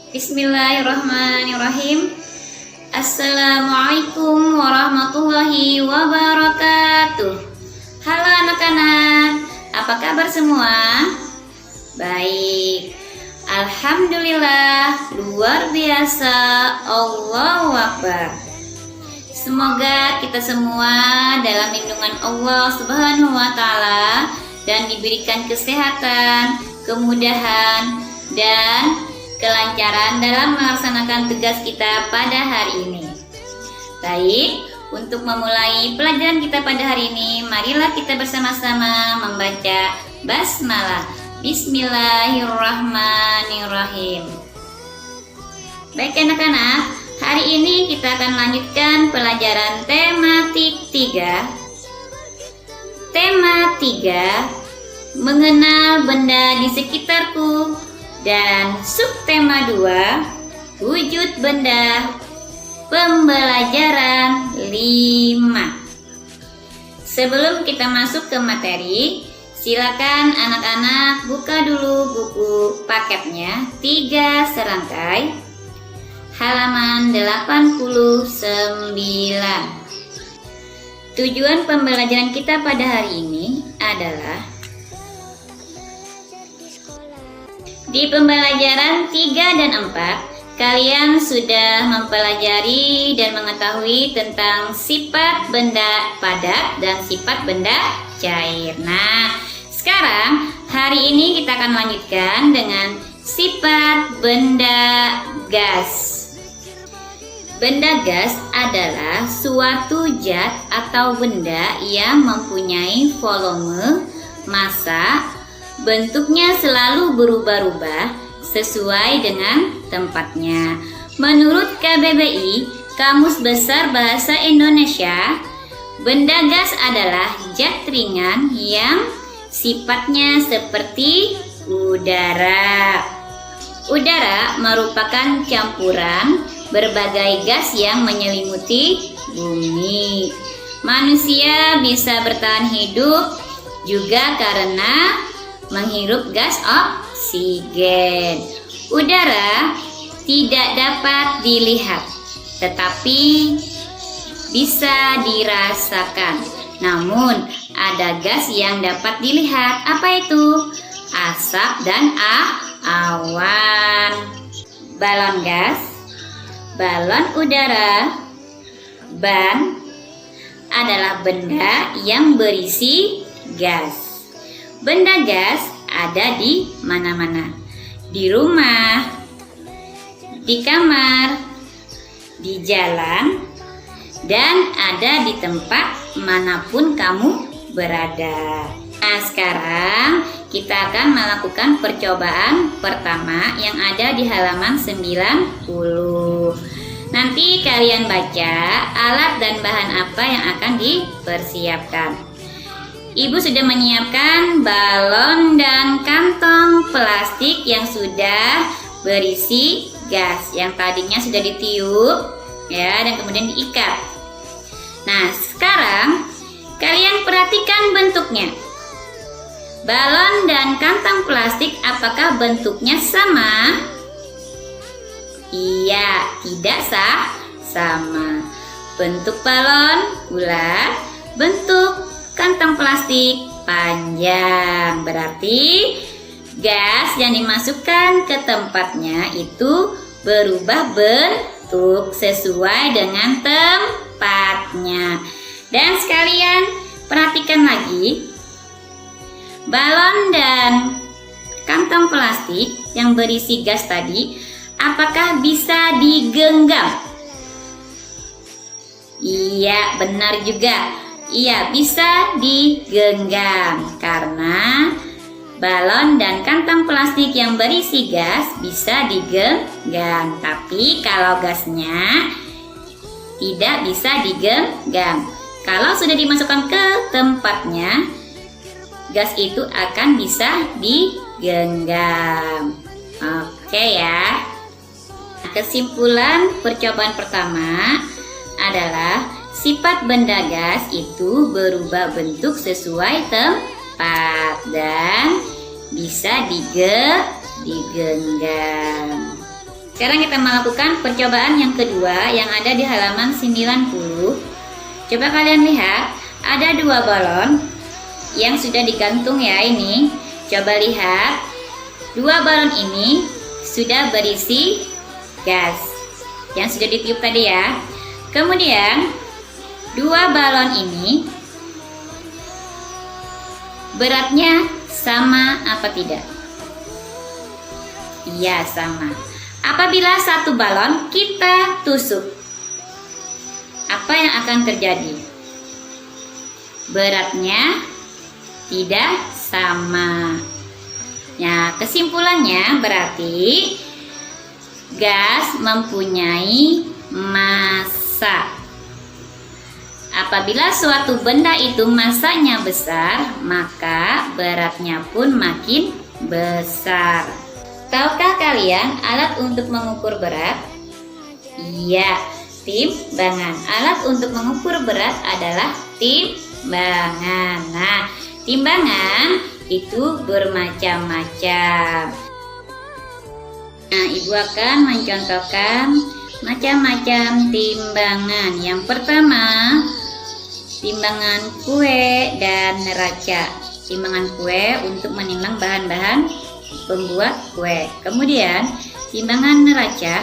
Bismillahirrahmanirrahim. Assalamualaikum warahmatullahi wabarakatuh. Halo anak-anak, apa kabar semua? Baik, alhamdulillah, luar biasa, Allahu Akbar. Semoga kita semua dalam lindungan Allah Subhanahu wa Ta'ala dan diberikan kesehatan, kemudahan, dan kelancaran dalam melaksanakan tugas kita pada hari ini. Baik, untuk memulai pelajaran kita pada hari ini, marilah kita bersama-sama membaca basmalah. Bismillahirrahmanirrahim. Baik anak-anak, hari ini kita akan lanjutkan pelajaran tematik 3. Tema 3, mengenal benda di sekitarku. Dan subtema 2, wujud benda. Pembelajaran 5. Sebelum kita masuk ke materi, silakan anak-anak buka dulu buku paketnya 3 serangkai, halaman 89. Tujuan pembelajaran kita pada hari ini adalah di pembelajaran 3 dan 4, kalian sudah mempelajari dan mengetahui tentang sifat benda padat dan sifat benda cair. Nah, sekarang hari ini kita akan lanjutkan dengan sifat benda gas. Benda gas adalah suatu zat atau benda yang mempunyai volume, massa, bentuknya selalu berubah-ubah sesuai dengan tempatnya. Menurut KBBI, Kamus Besar Bahasa Indonesia, benda gas adalah zat ringan yang sifatnya seperti udara. Udara merupakan campuran berbagai gas yang menyelimuti bumi. Manusia bisa bertahan hidup juga karena menghirup gas oksigen. Udara tidak dapat dilihat, tetapi bisa dirasakan. Namun, ada gas yang dapat dilihat. Apa itu? Asap dan awan. Balon gas, balon udara, ban adalah benda yang berisi gas. Benda gas ada di mana-mana. Di rumah, di kamar, di jalan, dan ada di tempat manapun kamu berada. Nah, sekarang kita akan melakukan percobaan pertama yang ada di halaman 90. Nanti kalian baca alat dan bahan apa yang akan dipersiapkan. Ibu sudah menyiapkan balon dan kantong plastik yang sudah berisi gas, yang tadinya sudah ditiup ya, dan kemudian diikat. Nah, sekarang kalian perhatikan bentuknya. Balon dan kantong plastik apakah bentuknya sama? Iya, tidak sama. Bentuk balon bulat, bentuk kantong plastik panjang. Berarti gas yang dimasukkan ke tempatnya itu berubah bentuk sesuai dengan tempatnya. Dan sekalian perhatikan lagi, balon dan kantong plastik yang berisi gas tadi apakah bisa digenggam? Iya, benar juga. Iya, bisa digenggam karena balon dan kantong plastik yang berisi gas bisa digenggam. Tapi kalau gasnya tidak bisa digenggam. Kalau sudah dimasukkan ke tempatnya, gas itu akan bisa digenggam. Oke ya. Kesimpulan percobaan pertama adalah sifat benda gas itu berubah bentuk sesuai tempat dan bisa digenggam. Sekarang kita melakukan percobaan yang kedua yang ada di halaman 90. Coba kalian lihat, ada 2 balon yang sudah digantung ya ini. Coba lihat, 2 balon ini sudah berisi gas yang sudah ditiup tadi ya. Kemudian 2 balon ini beratnya sama apa tidak? Iya, sama. Apabila satu balon kita tusuk, apa yang akan terjadi? Beratnya tidak sama. Nah, kesimpulannya berarti gas mempunyai massa. Apabila suatu benda itu massanya besar, maka beratnya pun makin besar. Tahukah kalian alat untuk mengukur berat? Iya, timbangan. Alat untuk mengukur berat adalah timbangan. Nah, timbangan itu bermacam-macam. Nah, Ibu akan mencontohkan macam-macam timbangan. Yang pertama, timbangan kue dan neraca. Timbangan kue untuk menimbang bahan-bahan pembuat kue. Kemudian timbangan neraca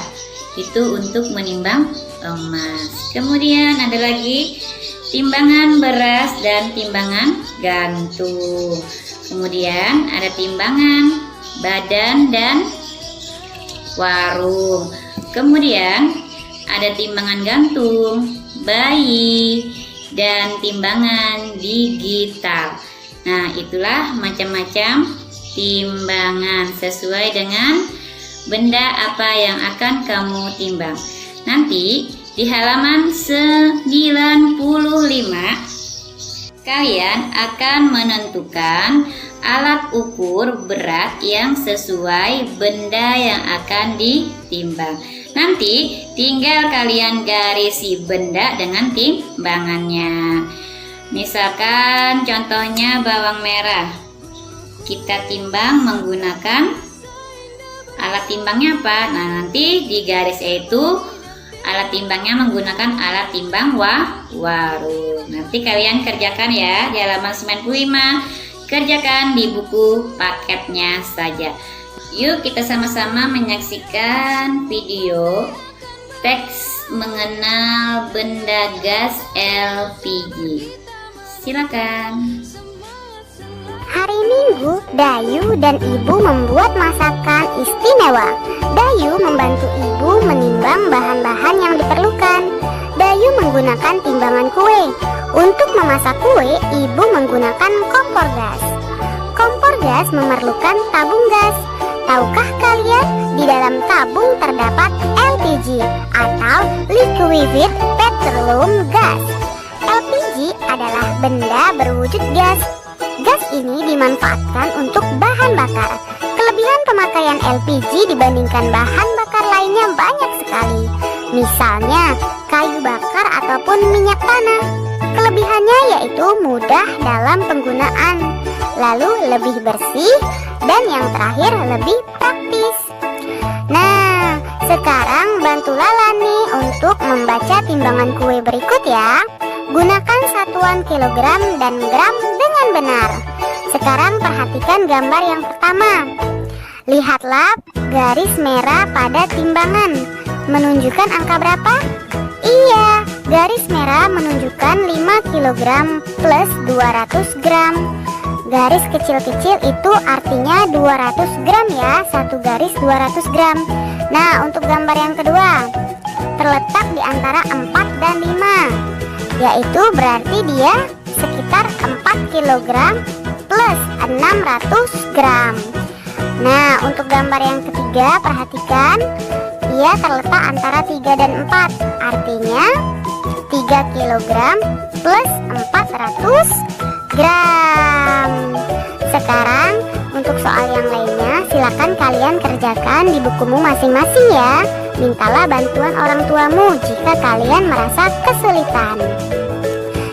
itu untuk menimbang emas. Kemudian ada lagi timbangan beras dan timbangan gantung. Kemudian ada timbangan badan dan warung. Kemudian ada timbangan gantung, bayi, dan timbangan digital. Nah, itulah macam-macam timbangan sesuai dengan benda apa yang akan kamu timbang. Nanti di halaman 95 kalian akan menentukan alat ukur berat yang sesuai benda yang akan ditimbang. Nanti tinggal kalian garisi benda dengan timbangannya. Misalkan contohnya bawang merah. Kita timbang menggunakan alat timbangnya apa? Nah, nanti di garis itu alat timbangnya menggunakan alat timbang warung. Nanti kalian kerjakan ya di halaman 95. Kerjakan di buku paketnya saja. Yuk kita sama-sama menyaksikan video teks mengenal benda gas LPG. Silakan. Hari Minggu, Dayu dan Ibu membuat masakan istimewa. Dayu membantu Ibu menimbang bahan-bahan yang diperlukan. Dayu menggunakan timbangan kue. Untuk memasak kue, Ibu menggunakan kompor gas. Kompor gas memerlukan tabung gas. Tahukah kalian, di dalam tabung terdapat LPG atau liquefied petroleum gas. LPG adalah benda berwujud gas. Gas ini dimanfaatkan untuk bahan bakar. Kelebihan pemakaian LPG dibandingkan bahan bakar lainnya banyak sekali. Misalnya, kayu bakar ataupun minyak tanah. Kelebihannya yaitu mudah dalam penggunaan, lalu lebih bersih, dan yang terakhir lebih praktis. Nah, sekarang bantu Lala nih untuk membaca timbangan kue berikut ya. Gunakan satuan kilogram dan gram dengan benar. Sekarang perhatikan gambar yang pertama. Lihatlah garis merah pada timbangan. Menunjukkan angka berapa? Iya, garis merah menunjukkan 5 kg plus 200 gram. Garis kecil-kecil itu artinya 200 gram ya, satu garis 200 gram. Nah, untuk gambar yang kedua, terletak di antara 4 dan 5, yaitu berarti dia sekitar 4 kg plus 600 gram. Nah, untuk gambar yang ketiga, perhatikan, ia terletak antara 3 dan 4, artinya 3 kg plus 400 gram. Sekarang untuk soal yang lainnya silakan kalian kerjakan di bukumu masing-masing ya. Mintalah bantuan orang tuamu jika kalian merasa kesulitan.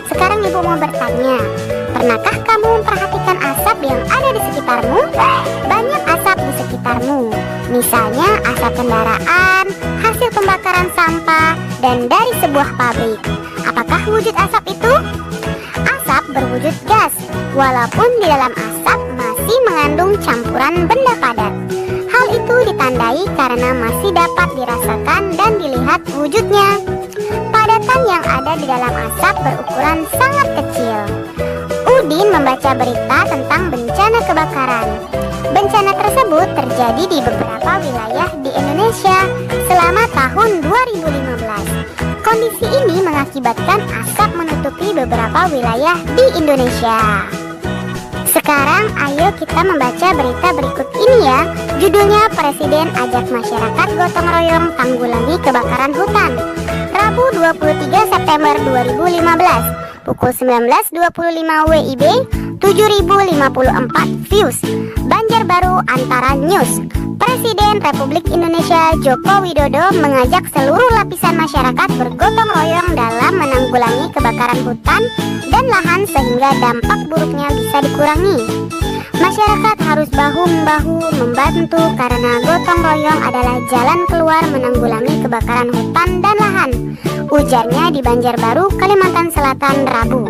Sekarang Ibu mau bertanya, Pernahkah kamu memperhatikan asap yang ada di sekitarmu? Banyak asap di sekitarmu, misalnya asap kendaraan, hasil pembakaran sampah, dan dari sebuah pabrik. Apakah wujud asap itu? Asap berwujud gas, walaupun di dalam asap masih mengandung campuran benda padat. Hal itu ditandai karena masih dapat dirasakan dan dilihat wujudnya. Padatan yang ada di dalam asap berukuran sangat kecil. Udin membaca berita tentang bencana kebakaran. Bencana tersebut terjadi di beberapa wilayah di Indonesia selama tahun 2015. Kondisi ini mengakibatkan asap menutupi beberapa wilayah di Indonesia. Sekarang ayo kita membaca berita berikut ini ya. Judulnya Presiden ajak masyarakat gotong royong tanggulangi kebakaran hutan. Rabu 23 September 2015 pukul 19.25 WIB, 7054 views. Banjarbaru Antara News. Presiden Republik Indonesia Joko Widodo mengajak seluruh lapisan masyarakat bergotong royong dalam menanggulangi kebakaran hutan dan lahan sehingga dampak buruknya bisa dikurangi. Masyarakat harus bahu-membahu membantu karena gotong royong adalah jalan keluar menanggulangi kebakaran hutan dan lahan, ujarnya di Banjarbaru, Kalimantan Selatan, Rabu.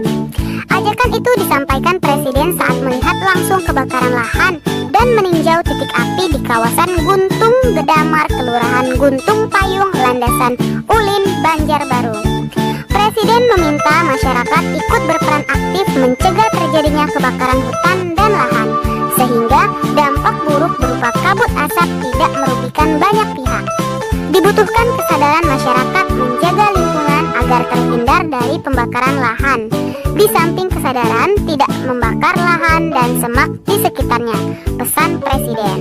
Ajakan itu disampaikan Presiden saat melihat langsung kebakaran lahan dan meninjau titik api di kawasan Guntung Gedamar, Kelurahan Guntung Payung, Landasan Ulin, Banjarbaru. Presiden meminta masyarakat ikut berperan aktif mencegah terjadinya kebakaran hutan dan lahan, sehingga dampak buruk berupa kabut asap tidak merugikan banyak pihak. Dibutuhkan kesadaran masyarakat menjaga lingkungan agar terhindar dari pembakaran lahan. Di samping kesadaran tidak membakar lahan dan semak di sekitarnya, pesan Presiden.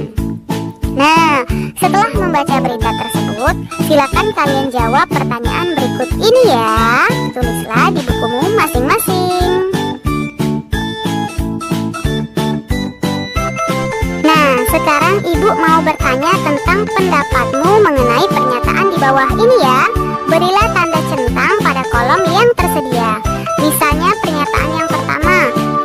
Nah, setelah membaca berita tersebut, silakan kalian jawab pertanyaan berikut ini ya. Tulislah di bukumu masing-masing. Nah, sekarang Ibu mau bertanya tentang pendapatmu mengenai pernyataan di bawah ini ya. Berilah tanda centang pada kolom yang tersedia. Misalnya pernyataan yang pertama,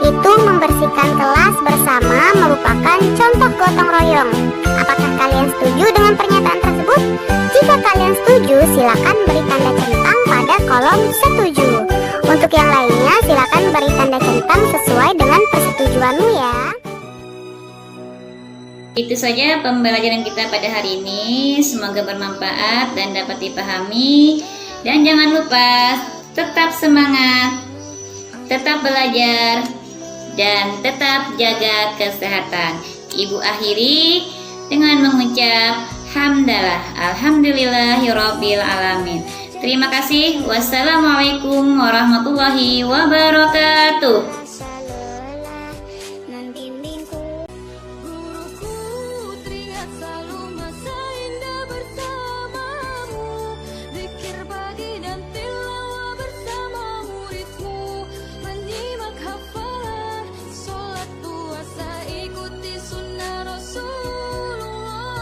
itu membersihkan kelas bersama merupakan contoh gotong royong. Apakah kalian setuju dengan pernyataan tersebut? Jika kalian setuju, silakan beri tanda centang pada kolom setuju. Untuk yang lainnya, silakan beri tanda centang sesuai dengan persetujuanmu ya. Itu saja pembelajaran kita pada hari ini. Semoga bermanfaat dan dapat dipahami. Dan jangan lupa tetap semangat, tetap belajar, dan tetap jaga kesehatan. Ibu akhiri dengan mengucap hamdalah, alhamdulillahirabbil alamin. Terima kasih. Wassalamualaikum warahmatullahi wabarakatuh.